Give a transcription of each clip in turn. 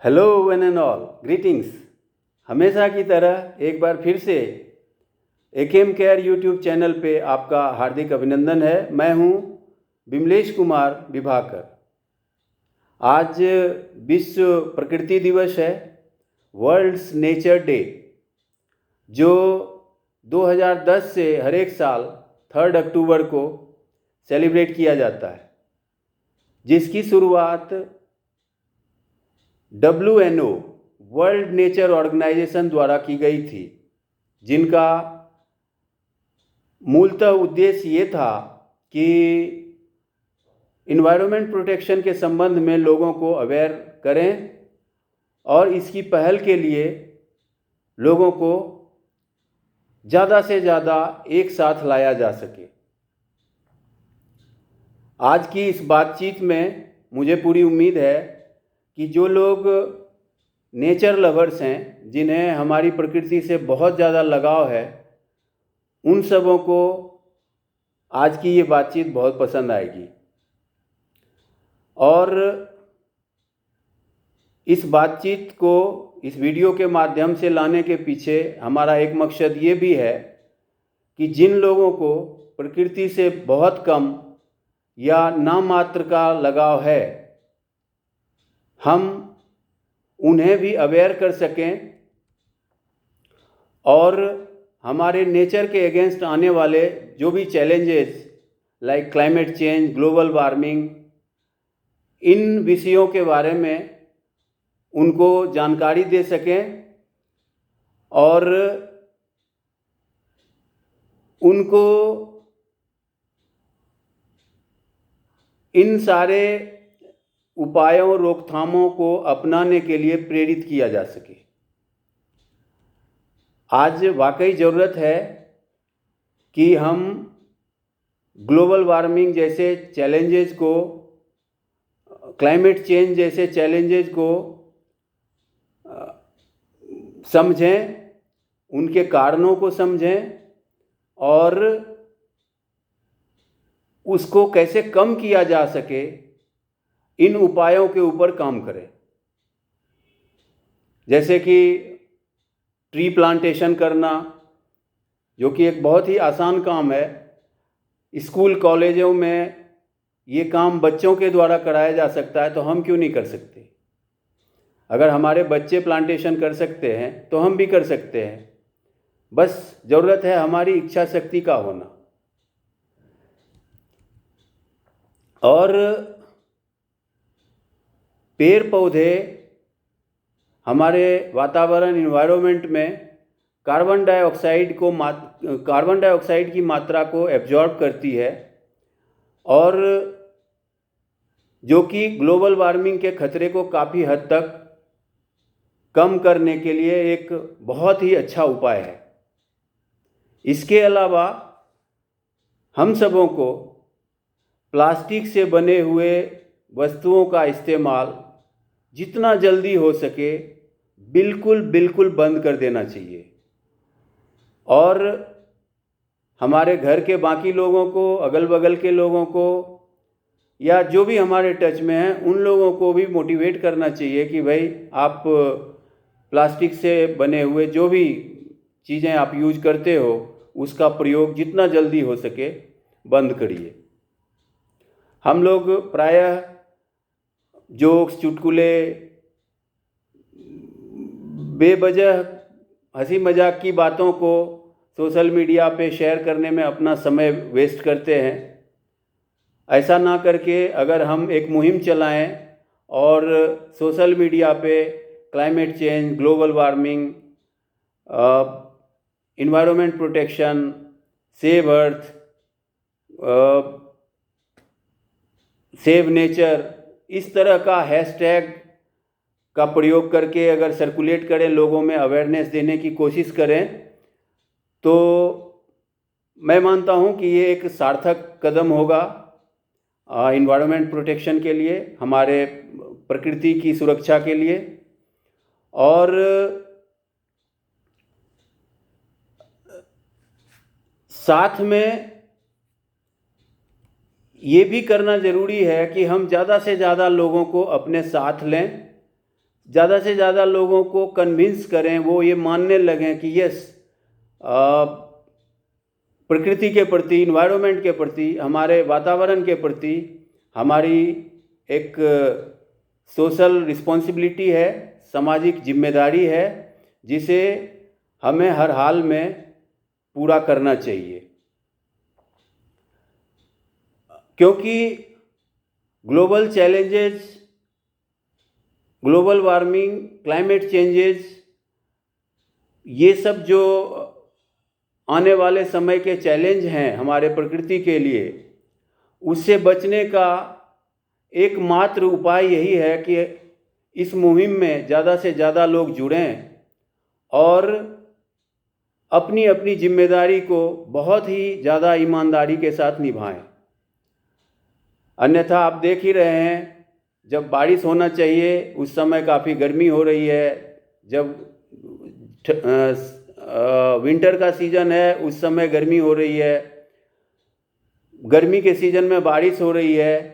Hello one and all, greetings. हमेशा की तरह एक बार फिर से एकेम केयर यूट्यूब चैनल पे आपका हार्दिक अभिनंदन है। मैं हूँ बिमलेश कुमार विभाकर। आज विश्व प्रकृति दिवस है, वर्ल्ड्स नेचर डे, जो 2010 से हर एक साल 3 अक्टूबर को सेलिब्रेट किया जाता है, जिसकी शुरुआत WNO वर्ल्ड नेचर ऑर्गेनाइजेशन द्वारा की गई थी, जिनका मूलतः उद्देश्य ये था कि इन्वायरमेंट प्रोटेक्शन के संबंध में लोगों को अवेयर करें और इसकी पहल के लिए लोगों को ज़्यादा से ज़्यादा एक साथ लाया जा सके। आज की इस बातचीत में मुझे पूरी उम्मीद है कि जो लोग नेचर लवर्स हैं, जिन्हें हमारी प्रकृति से बहुत ज़्यादा लगाव है, उन सबों को आज की ये बातचीत बहुत पसंद आएगी। और इस बातचीत को इस वीडियो के माध्यम से लाने के पीछे हमारा एक मकसद ये भी है कि जिन लोगों को प्रकृति से बहुत कम या नाम मात्र का लगाव है, हम उन्हें भी अवेयर कर सकें और हमारे नेचर के अगेंस्ट आने वाले जो भी challenges like climate change, global warming, इन विषयों के बारे में उनको जानकारी दे सकें और उनको इन सारे उपायों, रोकथामों को अपनाने के लिए प्रेरित किया जा सके। आज वाकई ज़रूरत है कि हम ग्लोबल वार्मिंग जैसे चैलेंजेस को, क्लाइमेट चेंज जैसे चैलेंजेस को समझें, उनके कारणों को समझें और उसको कैसे कम किया जा सके, इन उपायों के ऊपर काम करें। जैसे कि ट्री प्लांटेशन करना, जो कि एक बहुत ही आसान काम है। स्कूल कॉलेजों में ये काम बच्चों के द्वारा कराया जा सकता है, तो हम क्यों नहीं कर सकते? अगर हमारे बच्चे प्लांटेशन कर सकते हैं तो हम भी कर सकते हैं। बस ज़रूरत है हमारी इच्छा शक्ति का होना। और पेड़ पौधे हमारे वातावरण, इन्वायरमेंट में कार्बन डाइऑक्साइड की मात्रा को एब्जॉर्ब करती है और जो कि ग्लोबल वार्मिंग के खतरे को काफ़ी हद तक कम करने के लिए एक बहुत ही अच्छा उपाय है। इसके अलावा हम सबों को प्लास्टिक से बने हुए वस्तुओं का इस्तेमाल जितना जल्दी हो सके बिल्कुल बंद कर देना चाहिए। और हमारे घर के बाकी लोगों को, अगल बगल के लोगों को, या जो भी हमारे टच में हैं, उन लोगों को भी मोटिवेट करना चाहिए कि भाई आप प्लास्टिक से बने हुए जो भी चीज़ें आप यूज करते हो, उसका प्रयोग जितना जल्दी हो सके बंद करिए। हम लोग प्रायः जोक्स, चुटकुले, बेवजह हंसी मजाक की बातों को सोशल मीडिया पे शेयर करने में अपना समय वेस्ट करते हैं। ऐसा ना करके अगर हम एक मुहिम चलाएं और सोशल मीडिया पे climate change, global warming, environment protection, save earth, save nature, इस तरह का हैशटैग का प्रयोग करके अगर सर्कुलेट करें, लोगों में अवेयरनेस देने की कोशिश करें, तो मैं मानता हूं कि ये एक सार्थक कदम होगा इन्वायरमेंट प्रोटेक्शन के लिए, हमारे प्रकृति की सुरक्षा के लिए। और साथ में ये भी करना ज़रूरी है कि हम ज़्यादा से ज़्यादा लोगों को अपने साथ लें, ज़्यादा से ज़्यादा लोगों को कन्विंस करें, वो ये मानने लगें कि यस, प्रकृति के प्रति, इन्वायरमेंट के प्रति, हमारे वातावरण के प्रति हमारी एक सोशल रिस्पॉन्सिबिलिटी है, सामाजिक जिम्मेदारी है, जिसे हमें हर हाल में पूरा करना चाहिए। क्योंकि global challenges, global warming, climate changes, ये सब जो आने वाले समय के चैलेंज हैं हमारे प्रकृति के लिए, उससे बचने का एकमात्र उपाय यही है कि इस मुहिम में ज़्यादा से ज़्यादा लोग जुड़ें और अपनी अपनी जिम्मेदारी को बहुत ही ज़्यादा ईमानदारी के साथ निभाएं। अन्यथा आप देख ही रहे हैं, जब बारिश होना चाहिए उस समय काफ़ी गर्मी हो रही है, जब विंटर का सीज़न है उस समय गर्मी हो रही है, गर्मी के सीज़न में बारिश हो रही है।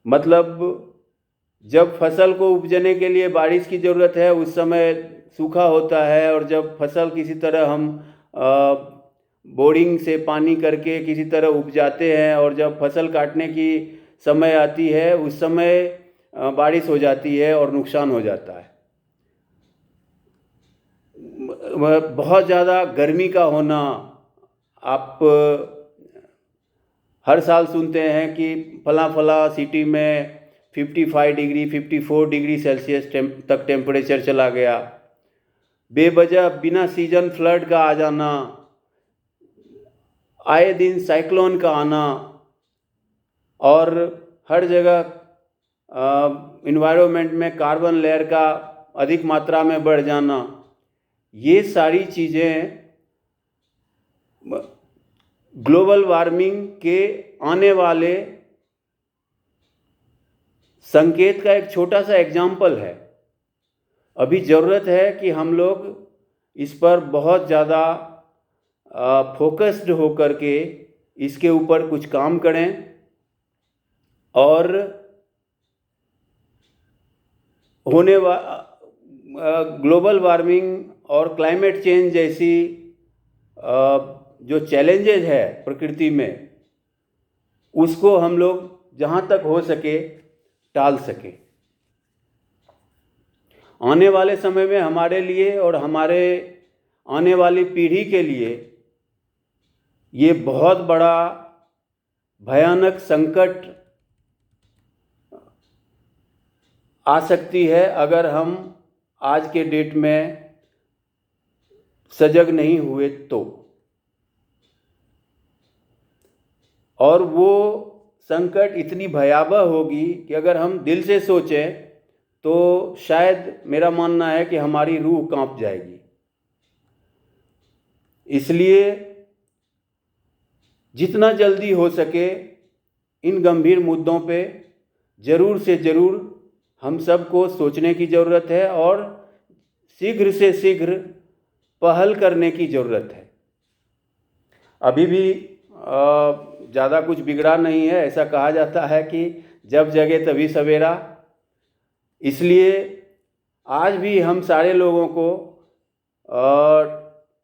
मतलब जब फसल को उपजने के लिए बारिश की ज़रूरत है उस समय सूखा होता है, और जब फसल किसी तरह हम बोरिंग से पानी करके किसी तरह उपजाते हैं और जब फसल काटने की समय आती है उस समय बारिश हो जाती है और नुकसान हो जाता है। बहुत ज़्यादा गर्मी का होना, आप हर साल सुनते हैं कि फला सिटी में 55 डिग्री 54 डिग्री सेल्सियस तक टेम्परेचर चला गया। बेवजह बिना सीजन फ्लड का आ जाना, आए दिन साइक्लोन का आना, और हर जगह इन्वायरमेंट में कार्बन लेयर का अधिक मात्रा में बढ़ जाना, ये सारी चीज़ें ग्लोबल वार्मिंग के आने वाले संकेत का एक छोटा सा एग्जाम्पल है। अभी ज़रूरत है कि हम लोग इस पर बहुत ज़्यादा फोकस्ड होकर के इसके ऊपर कुछ काम करें और होने ग्लोबल वार्मिंग और क्लाइमेट चेंज जैसी जो चैलेंजेज है प्रकृति में, उसको हम लोग जहाँ तक हो सके टाल सके। आने वाले समय में हमारे लिए और हमारे आने वाली पीढ़ी के लिए ये बहुत बड़ा भयानक संकट आ सकती है अगर हम आज के डेट में सजग नहीं हुए तो। और वो संकट इतनी भयावह होगी कि अगर हम दिल से सोचें तो शायद मेरा मानना है कि हमारी रूह कांप जाएगी। इसलिए जितना जल्दी हो सके इन गंभीर मुद्दों पे ज़रूर से ज़रूर हम सबको सोचने की ज़रूरत है और शीघ्र से शीघ्र पहल करने की ज़रूरत है। अभी भी ज़्यादा कुछ बिगड़ा नहीं है। ऐसा कहा जाता है कि जब जगे तभी सवेरा। इसलिए आज भी हम सारे लोगों को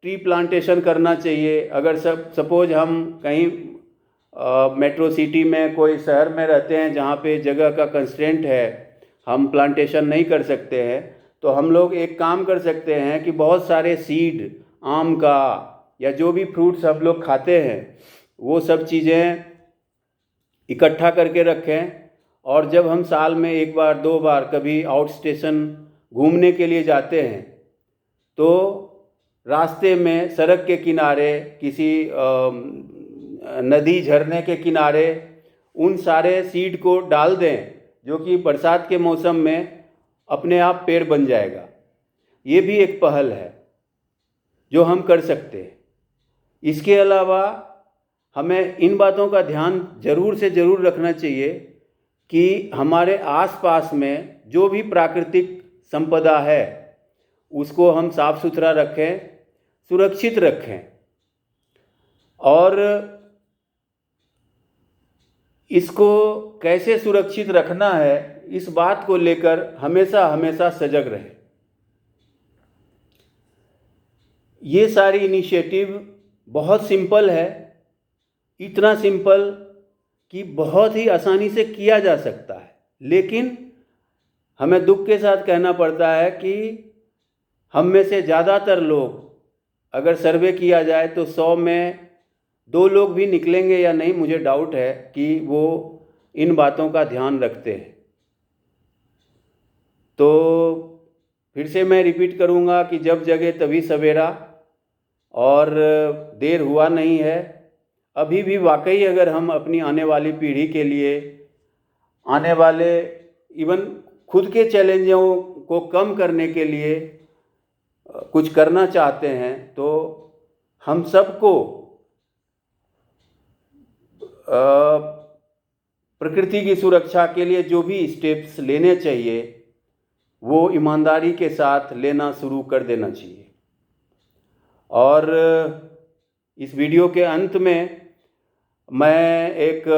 ट्री प्लांटेशन करना चाहिए। अगर सपोज हम कहीं मेट्रो सिटी में कोई शहर में रहते हैं जहाँ पे जगह का कंस्ट्रेंट है, हम प्लांटेशन नहीं कर सकते हैं, तो हम लोग एक काम कर सकते हैं कि बहुत सारे सीड आम का या जो भी फ्रूट्स हम लोग खाते हैं वो सब चीज़ें इकट्ठा करके रखें। और जब हम साल में एक बार दो बार कभी आउट स्टेशन घूमने के लिए जाते हैं तो रास्ते में सड़क के किनारे किसी नदी झरने के किनारे उन सारे सीड को डाल दें जो कि बरसात के मौसम में अपने आप पेड़ बन जाएगा। ये भी एक पहल है जो हम कर सकते हैं। इसके अलावा हमें इन बातों का ध्यान ज़रूर से ज़रूर रखना चाहिए कि हमारे आसपास में जो भी प्राकृतिक संपदा है उसको हम साफ सुथरा रखें, सुरक्षित रखें। और इसको कैसे सुरक्षित रखना है इस बात को लेकर हमेशा हमेशा सजग रहे। ये सारी इनिशिएटिव बहुत सिंपल है, इतना सिंपल कि बहुत ही आसानी से किया जा सकता है, लेकिन हमें दुख के साथ कहना पड़ता है कि हम में से ज़्यादातर लोग, अगर सर्वे किया जाए तो 100 में 2 लोग भी निकलेंगे या नहीं, मुझे डाउट है कि वो इन बातों का ध्यान रखते हैं। तो फिर से मैं रिपीट करूँगा कि जब जगे तभी सवेरा, और देर हुआ नहीं है। अभी भी वाकई अगर हम अपनी आने वाली पीढ़ी के लिए, आने वाले इवन खुद के चैलेंजों को कम करने के लिए कुछ करना चाहते हैं, तो हम सबको प्रकृति की सुरक्षा के लिए जो भी स्टेप्स लेने चाहिए वो ईमानदारी के साथ लेना शुरू कर देना चाहिए। और इस वीडियो के अंत में मैं एक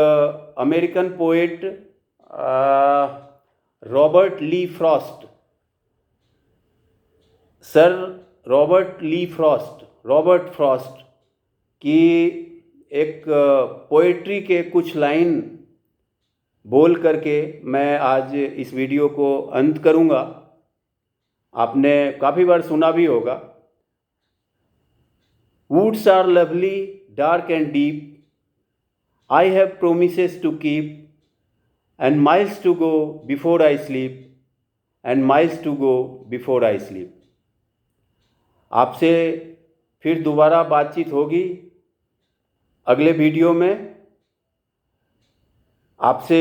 अमेरिकन पोएट रॉबर्ट ली फ्रॉस्ट, सर रॉबर्ट फ्रॉस्ट की एक पोएट्री के कुछ लाइन बोल करके मैं आज इस वीडियो को अंत करूँगा। आपने काफ़ी बार सुना भी होगा। Woods are lovely, dark and deep. I have promises to keep, and miles to go before I sleep, and miles to go before I sleep. आपसे फिर दोबारा बातचीत होगी अगले वीडियो में। आपसे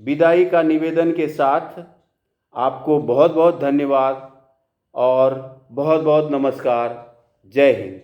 विदाई का निवेदन के साथ आपको बहुत बहुत धन्यवाद और बहुत बहुत नमस्कार। जय हिंद।